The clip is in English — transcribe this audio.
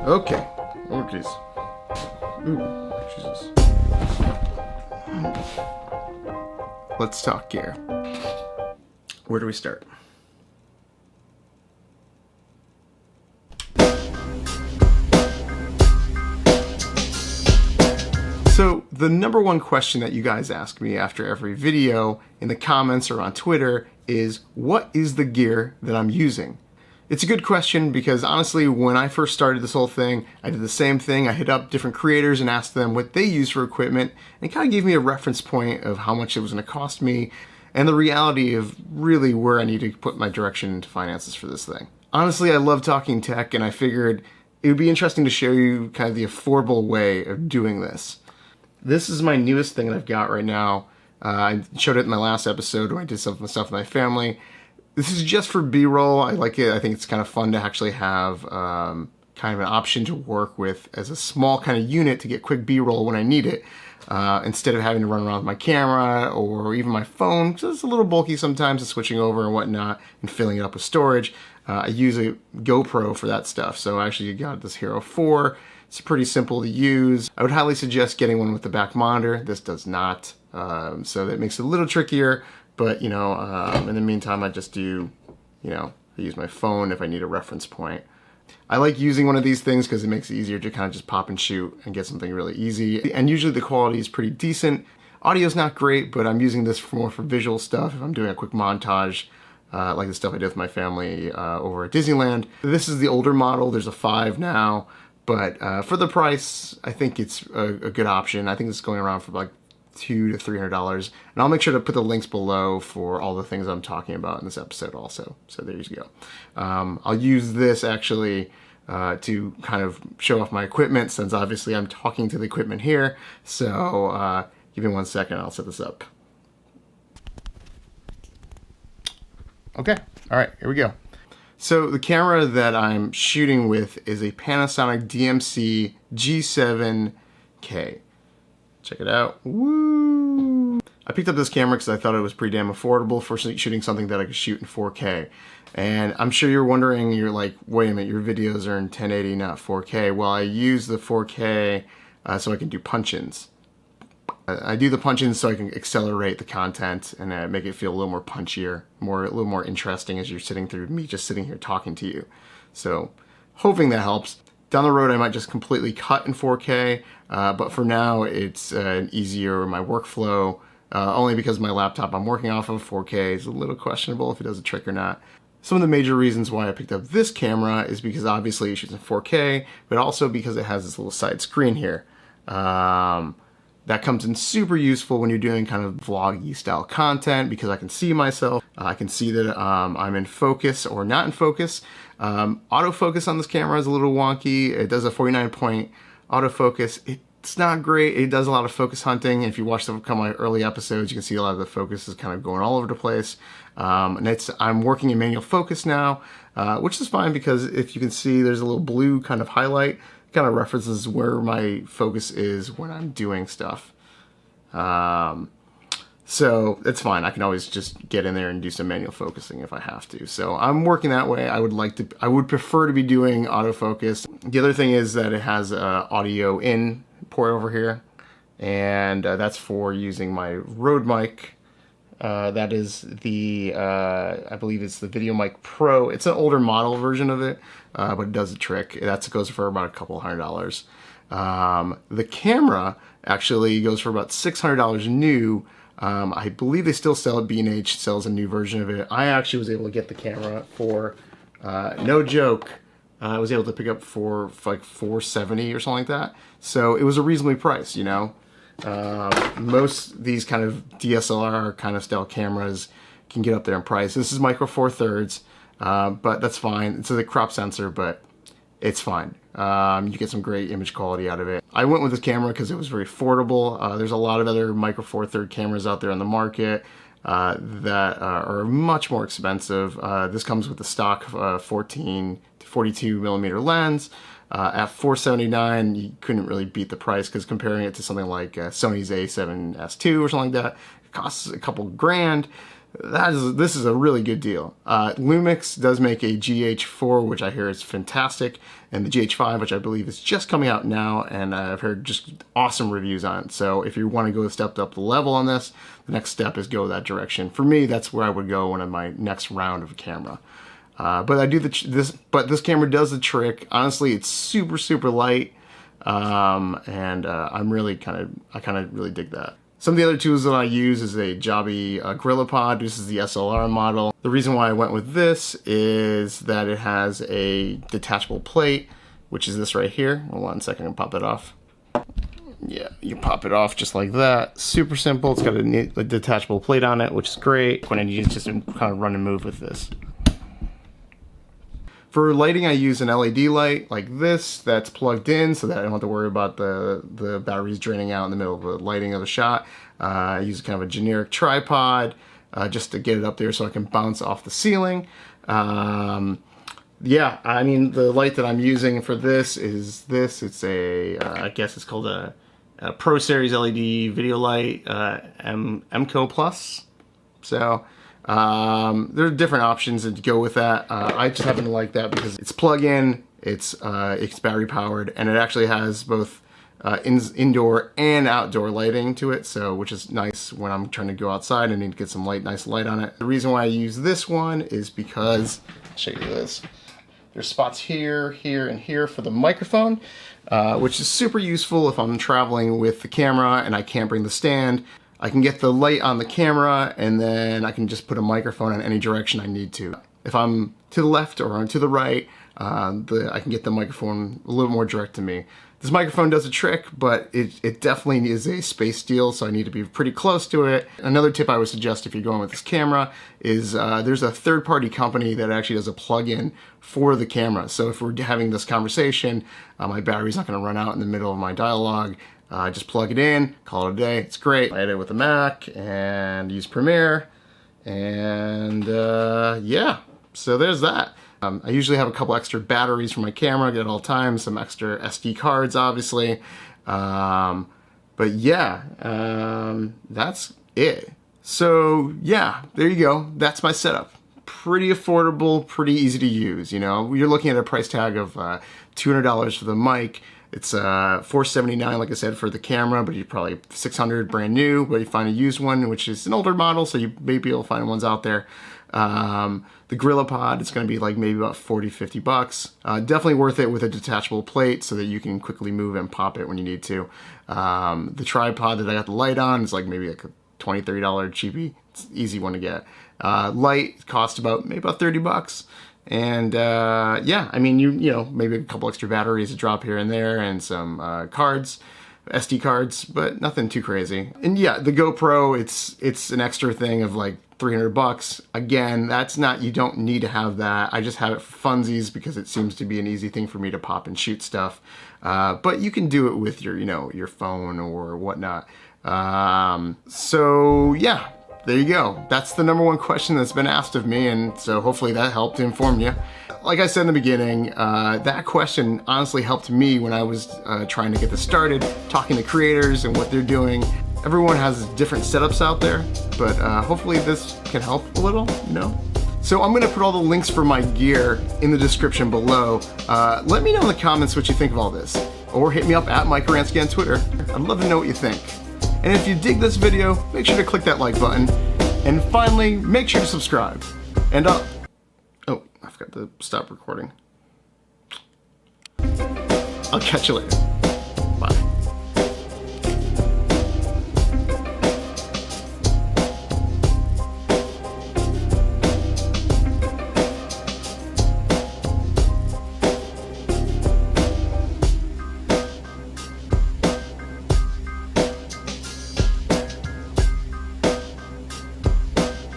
Okay. Oh, jeez. Ooh, Jesus. Let's talk gear. Where do we start? So the number one question that you guys ask me after every video in the comments or on Twitter is, what is the gear that I'm using? It's a good question because honestly, when I first started this whole thing, I did the same thing. I hit up different creators and asked them what they use for equipment, and it kind of gave me a reference point of how much it was going to cost me and the reality of really where I need to put my direction into finances for this thing. Honestly, I love talking tech, and I figured it would be interesting to show you kind of the affordable way of doing this. This is my newest thing that I've got right now. I showed it in my last episode when I did some stuff with my family. This is just for B-roll. I like it. I think it's kind of fun to actually have kind of an option to work with as a small kind of unit to get quick B-roll when I need it. Instead of having to run around with my camera or even my phone, because it's a little bulky sometimes, and switching over and whatnot and filling it up with storage. I use a GoPro for that stuff. So I actually got this Hero 4. It's pretty simple to use. I would highly suggest getting one with the back monitor. This does not. So that makes it a little trickier. But, you know, in the meantime, I just do, you know, I use my phone if I need a reference point. I like using one of these things because it makes it easier to kind of just pop and shoot and get something really easy. And usually the quality is pretty decent. Audio's not great, but I'm using this more for visual stuff. If I'm doing a quick montage, like the stuff I did with my family over at Disneyland. This is the older model. There's a 5 now. But for the price, I think it's a good option. I think it's going around for like $200 to $300, and I'll make sure to put the links below for all the things I'm talking about in this episode also. So there you go. I'll use this actually to kind of show off my equipment, since obviously I'm talking to the equipment here. So give me 1 second, I'll set this up. Okay, all right, here we go. So the camera that I'm shooting with is a Panasonic DMC G7K. Check it out. Woo! I picked up this camera because I thought it was pretty damn affordable for shooting something that I could shoot in 4K. And I'm sure you're wondering, you're like, wait a minute, your videos are in 1080, not 4K. Well, I use the 4K so I can do punch-ins. I do the punch-ins so I can accelerate the content and make it feel a little more punchier, a little more interesting as you're sitting through me just sitting here talking to you. So, hoping that helps. Down the road, I might just completely cut in 4K, but for now, it's easier my workflow, only because my laptop I'm working off of 4K is a little questionable if it does a trick or not. Some of the major reasons why I picked up this camera is because obviously it shoots in 4K, but also because it has this little side screen here. That comes in super useful when you're doing kind of vloggy style content, because I can see myself. I can see that I'm in focus or not in focus. Autofocus on this camera is a little wonky. It does a 49-point autofocus. It's not great. It does a lot of focus hunting. If you watch some of my early episodes, you can see a lot of the focus is kind of going all over the place. And I'm working in manual focus now, which is fine because if you can see, there's a little blue kind of highlight. Kind of references where my focus is when I'm doing stuff. So it's fine. I can always just get in there and do some manual focusing if I have to. So I'm working that way. I would prefer to be doing autofocus. The other thing is that it has audio in port over here, and that's for using my Rode mic. That is the, I believe it's the Video Mic Pro. It's an older model version of it, but it does a trick. That goes for about a couple $100. The camera actually goes for about $600 new. I believe they still sell it. B&H sells a new version of it. I actually was able to get the camera for, no joke, I was able to pick up for like $470 or something like that. So it was a reasonably priced, you know. Most these kind of DSLR kind of style cameras can get up there in price. This is micro four thirds, but that's fine. It's a crop sensor, but it's fine. You get some great image quality out of it. I went with this camera because it was very affordable. There's a lot of other micro four third cameras out there on the market that are much more expensive. This comes with the stock 14 to 42 millimeter lens. At $479, you couldn't really beat the price, because comparing it to something like Sony's A7S II or something like that, it costs a couple grand. this is a really good deal. Lumix does make a GH4, which I hear is fantastic, and the GH5, which I believe is just coming out now, and I've heard just awesome reviews on it. So if you want to go step up the level on this, the next step is go that direction. For me, that's where I would go on my next round of a camera. But I do this camera does the trick. Honestly, it's super light, and I'm really I kind of really dig that. Some of the other tools that I use is a Joby GorillaPod. This is the SLR model. The reason why I went with this is that it has a detachable plate, which is this right here. Hold on a second, I'll pop it off. Yeah, you pop it off just like that. Super simple. It's got a detachable plate on it, which is great when I need to just kind of run and move with this. For lighting, I use an LED light like this that's plugged in so that I don't have to worry about the batteries draining out in the middle of the lighting of a shot. I use kind of a generic tripod just to get it up there so I can bounce off the ceiling. Yeah, I mean, the light that I'm using for this is this. It's a, I guess it's called a Pro Series LED video light, MCO Plus. So, there are different options to go with that. I just happen to like that because it's plug-in, it's battery powered, and it actually has both indoor and outdoor lighting to it, so which is nice when I'm trying to go outside and need to get some nice light on it. The reason why I use this one is because, I'll show you this. There's spots here, here, and here for the microphone, which is super useful if I'm traveling with the camera and I can't bring the stand. I can get the light on the camera and then I can just put a microphone in any direction I need to. If I'm to the left or to the right, I can get the microphone a little more direct to me. This microphone does a trick, but it definitely is a space deal, so I need to be pretty close to it. Another tip I would suggest if you're going with this camera is there's a third-party company that actually does a plug-in for the camera. So if we're having this conversation, my battery's not going to run out in the middle of my dialogue. Just plug it in, call it a day. It's great. I edit with a Mac and use Premiere, and yeah, so there's that. I usually have a couple extra batteries for my camera at all times, some extra SD cards, obviously. But yeah, that's it. So yeah, there you go. That's my setup. Pretty affordable, pretty easy to use. You know, you're looking at a price tag of $200 for the mic. It's $479, like I said, for the camera, but you probably $600 brand new. But you find a used one, which is an older model, so you may be able to find ones out there. The GorillaPod, it's going to be like maybe about 40-50 bucks. Definitely worth it with a detachable plate so that you can quickly move and pop it when you need to. The tripod that I got the light on is like maybe like a $20-30 cheapie. It's an easy one to get. Light cost maybe about 30 bucks. And yeah, I mean, you know, maybe a couple extra batteries to drop here and there, and some cards, SD cards, but nothing too crazy. And yeah, the GoPro, it's an extra thing of like 300 bucks. Again, that's not, you don't need to have that. I just have it for funsies because it seems to be an easy thing for me to pop and shoot stuff. But you can do it with your, you know, your phone or whatnot. So yeah. There you go. That's the #1 question that's been asked of me, and so hopefully that helped to inform you. Like I said in the beginning, that question honestly helped me when I was trying to get this started, talking to creators and what they're doing. Everyone has different setups out there, but hopefully this can help a little, you know? So I'm gonna put all the links for my gear in the description below. Let me know in the comments what you think of all this, or hit me up at Mike Oransky on Twitter. I'd love to know what you think. And if you dig this video, make sure to click that like button. And finally, make sure to subscribe. And oh, I forgot to stop recording. I'll catch you later.